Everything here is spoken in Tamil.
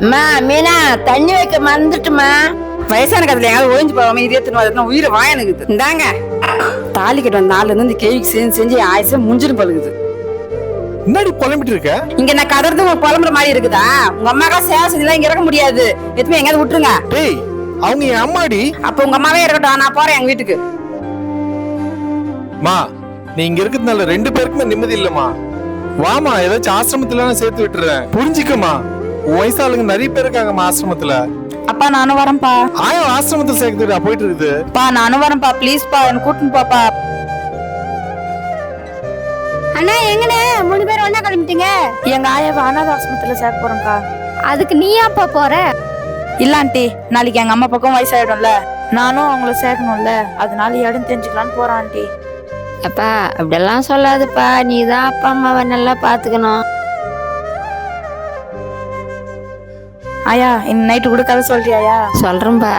அம்மா மீனா தண்ணி வைக்க மறந்துட்டுமா. வயசான கதையில எங்காவது ஒழிஞ்சு போகாம இதயத்தின் உயிரை வாயனுக்குது. இந்தாங்க தாலி கட்ட வந்த நாள்ல இருந்து இந்த கேள்விக்கு செஞ்சு செஞ்சு ஆயிரம் முடிஞ்சிடும் பழுகுது. முன்னாடி புலம்பிட்டு இருக்க இங்க நான் கதறது உங்களுக்கு புலம்புற மாதிரி இருக்குதா? உங்க அம்மாக்கா சேவை செஞ்சலாம் இங்க இருக்க முடியாது. எதுவுமே எங்காவது விட்டுருங்க. டேய் அவங்க என் அம்மாடி. அப்ப உங்க அம்மாவே இருக்கட்டும், நான் போறேன் எங்க வீட்டுக்கு. மா நீ இங்க இருக்கிறதுனால 2 பேருக்குமே நிம்மதி இல்லம்மா. வாமா ஏதாச்சும் ஆசிரமத்துல சேர்த்து விட்டுறேன், புரிஞ்சுக்கமா. வயசாளுங்க நிறைய பேர் இருக்காங்கம்மா ஆசிரமத்துல. அப்பா நானும் வரேன்ப்பா. ஆயா ஆசிரமத்துல சேர்த்துடா போயிட்டு இருக்குது. பா நானும் வரேன்ப்பா, ப்ளீஸ் பா என்ன கூட்டின்னு போப்பா. அண்ணா எங்கண்ணே 3 பேர் ஒண்ணா கிளம்பிட்டீங்க? எங்க ஆயாவை அனாத ஆசிரமத்துல சேர்க்க போறேன்க்கா. அதுக்கு நீ அப்பா போற? இல்ல ஆண்டி, நாளைக்கு எங்க அம்மா பக்கம் வயசாயிடும்ல, நானும் அவங்கள சேர்க்கணும்ல, அதனால இடம் தெரிஞ்சுக்கலான்னு போறேன் ஆண்டி. அப்பா அப்படியெல்லாம் சொல்லாதுப்பா, நீ தான் அப்பா அம்மாவை நல்லா பாத்துக்கணும். ஆயா இந்த நைட்டு கூட கதை சொல்றியாயா? சொல்றேன்பா.